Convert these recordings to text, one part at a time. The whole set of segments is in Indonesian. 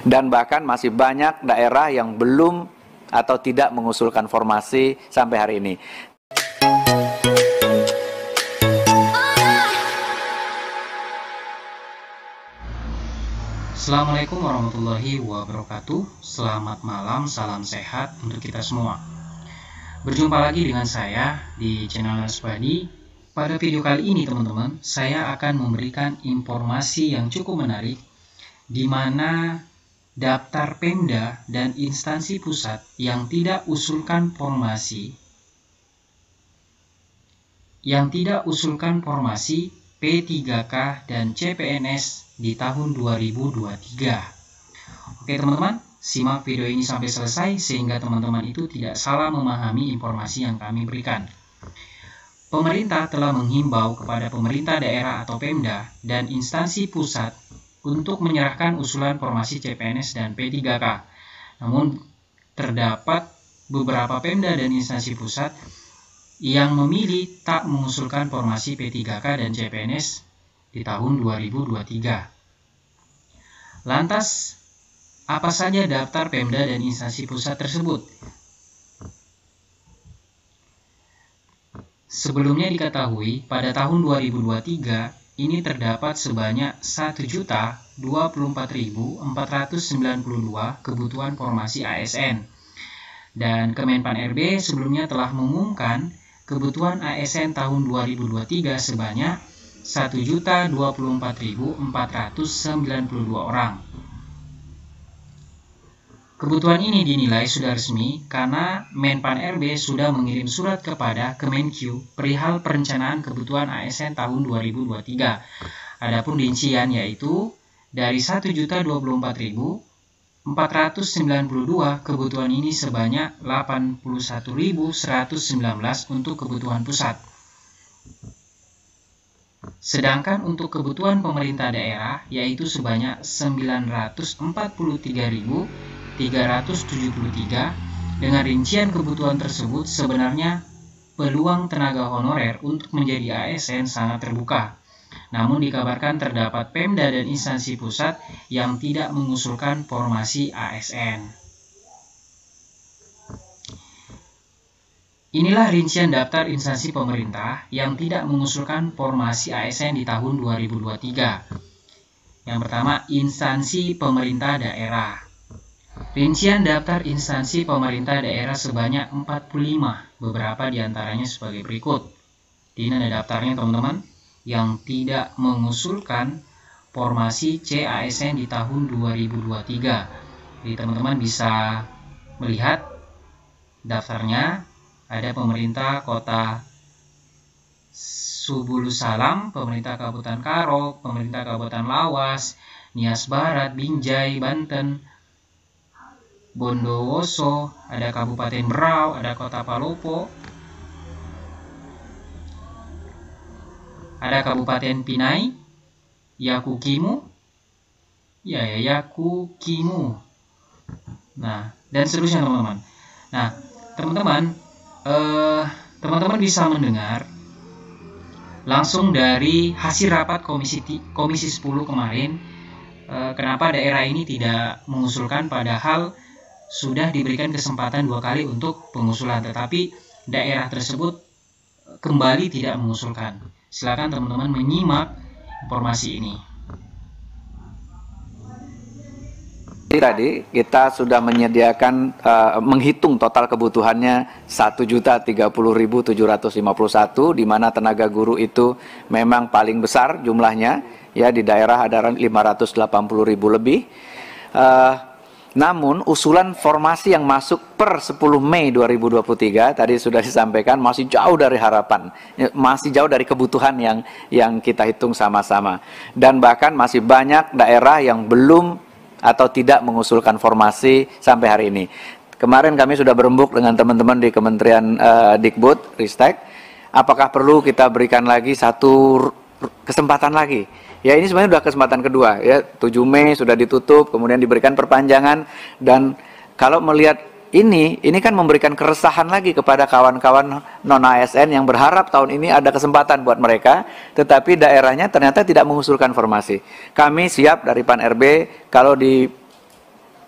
Dan bahkan masih banyak daerah yang belum atau tidak mengusulkan formasi sampai hari ini. Assalamualaikum warahmatullahi wabarakatuh. Selamat malam, salam sehat untuk kita semua. Berjumpa lagi dengan saya di channel Laspadi. Pada video kali ini teman-teman, saya akan memberikan informasi yang cukup menarik di mana daftar Pemda dan instansi pusat yang tidak usulkan formasi P3K dan CPNS di tahun 2023. Oke teman-teman, simak video ini sampai selesai sehingga teman-teman itu tidak salah memahami informasi yang kami berikan. Pemerintah telah menghimbau kepada pemerintah daerah atau Pemda dan instansi pusat untuk menyerahkan usulan formasi CPNS dan P3K. Namun terdapat beberapa Pemda dan instansi pusat yang memilih tak mengusulkan formasi P3K dan CPNS di tahun 2023. Lantas, apa saja daftar Pemda dan instansi pusat tersebut? Sebelumnya diketahui, pada tahun 2023 ini terdapat sebanyak 1.024.492 kebutuhan formasi ASN. Dan Kemenpan RB sebelumnya telah mengumumkan kebutuhan ASN tahun 2023 sebanyak 1.024.492 orang. Kebutuhan ini dinilai sudah resmi karena Menpan RB sudah mengirim surat kepada Kemenq perihal perencanaan kebutuhan ASN tahun 2023. Adapun rincian yaitu dari 1.024.492 kebutuhan ini sebanyak 81.119 untuk kebutuhan pusat. Sedangkan untuk kebutuhan pemerintah daerah yaitu sebanyak 943.373 dengan rincian kebutuhan tersebut sebenarnya peluang tenaga honorer untuk menjadi ASN sangat terbuka. Namun dikabarkan terdapat Pemda dan instansi pusat yang tidak mengusulkan formasi ASN. Inilah rincian daftar instansi pemerintah yang tidak mengusulkan formasi ASN di tahun 2023. Yang pertama, instansi pemerintah daerah. Rincian daftar instansi pemerintah daerah sebanyak 45, beberapa diantaranya sebagai berikut. Ini ada daftarnya teman-teman, yang tidak mengusulkan formasi CASN di tahun 2023. Jadi teman-teman bisa melihat daftarnya, ada pemerintah kota Subulus Salam, pemerintah Kabupaten Karo, pemerintah Kabupaten Lawas, Nias Barat, Binjai, Banten, Bondowoso, ada Kabupaten Berau, ada Kota Palopo, ada Kabupaten Pinai, Yakukimu, Yakukimu. Nah, dan seterusnya teman-teman. Nah, teman-teman bisa mendengar langsung dari hasil rapat Komisi 10 kemarin, kenapa daerah ini tidak mengusulkan padahal sudah diberikan kesempatan 2 kali untuk pengusulan, tetapi daerah tersebut kembali tidak mengusulkan. Silakan teman-teman menyimak informasi ini. Tadi kita sudah menyediakan menghitung total kebutuhannya 1.030.751, di mana tenaga guru itu memang paling besar jumlahnya, ya di daerah ada 580.000 lebih. Namun usulan formasi yang masuk per 10 Mei 2023 tadi sudah disampaikan masih jauh dari harapan, masih jauh dari kebutuhan yang kita hitung sama-sama. Dan bahkan masih banyak daerah yang belum atau tidak mengusulkan formasi sampai hari ini. Kemarin kami sudah berembuk dengan teman-teman di Kementerian Dikbud, Ristek, apakah perlu kita berikan lagi satu kesempatan lagi. Ya ini sebenarnya sudah kesempatan kedua, ya 7 Mei sudah ditutup, kemudian diberikan perpanjangan, dan kalau melihat ini kan memberikan keresahan lagi kepada kawan-kawan non-ASN yang berharap tahun ini ada kesempatan buat mereka, tetapi daerahnya ternyata tidak mengusulkan formasi. Kami siap dari Pan RB kalau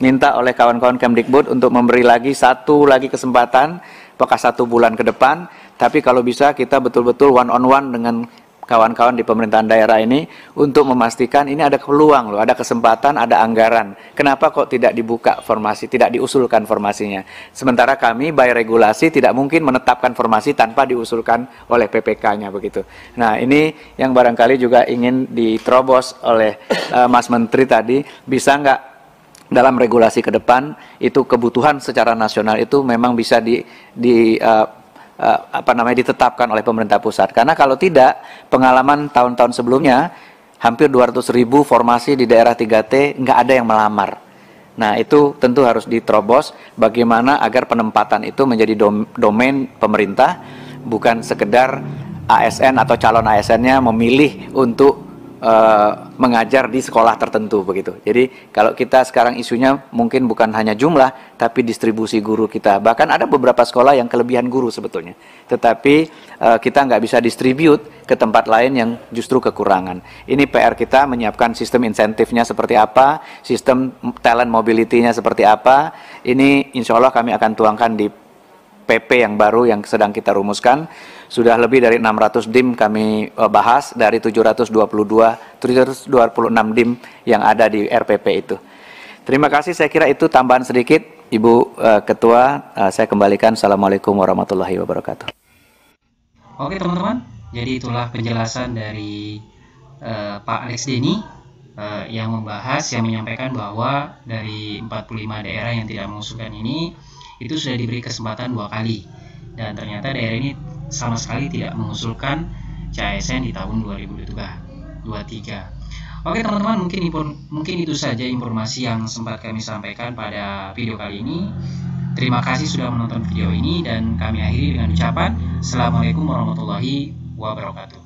minta oleh kawan-kawan Kemdikbud untuk memberi lagi satu lagi kesempatan, apakah 1 bulan ke depan, tapi kalau bisa kita betul-betul one on one dengan kawan-kawan di pemerintahan daerah ini untuk memastikan ini ada peluang loh, ada kesempatan, ada anggaran. Kenapa kok tidak dibuka formasi, tidak diusulkan formasinya? Sementara kami by regulasi tidak mungkin menetapkan formasi tanpa diusulkan oleh PPK-nya begitu. Nah, ini yang barangkali juga ingin diterobos oleh Mas Menteri tadi, bisa nggak dalam regulasi ke depan itu kebutuhan secara nasional itu memang bisa ditetapkan oleh pemerintah pusat. Karena kalau tidak, pengalaman tahun-tahun sebelumnya hampir 200.000 formasi di daerah 3T nggak ada yang melamar. Nah, itu tentu harus diterobos bagaimana agar penempatan itu menjadi domain pemerintah, bukan sekedar ASN atau calon ASN-nya memilih untuk mengajar di sekolah tertentu begitu. Jadi kalau kita sekarang isunya mungkin bukan hanya jumlah, tapi distribusi guru kita. Bahkan ada beberapa sekolah yang kelebihan guru sebetulnya, tetapi kita nggak bisa distribute ke tempat lain yang justru kekurangan. Ini PR kita menyiapkan sistem insentifnya seperti apa, sistem talent mobility-nya seperti apa. Ini insya Allah kami akan tuangkan di PP yang baru yang sedang kita rumuskan. Sudah lebih dari 600 DIM kami bahas dari 726 DIM yang ada di RPP itu. Terima kasih, saya kira itu tambahan sedikit. Ibu Ketua, saya kembalikan. Assalamualaikum warahmatullahi wabarakatuh. Oke teman-teman, jadi itulah penjelasan dari Pak Alex Denny yang menyampaikan bahwa dari 45 daerah yang tidak mengusulkan ini, itu sudah diberi kesempatan 2 kali. Dan ternyata daerah ini sama sekali tidak mengusulkan CASN di tahun 2023. Oke teman-teman, mungkin itu saja informasi yang sempat kami sampaikan pada video kali ini. Terima kasih sudah menonton video ini dan kami akhiri dengan ucapan Assalamualaikum warahmatullahi wabarakatuh.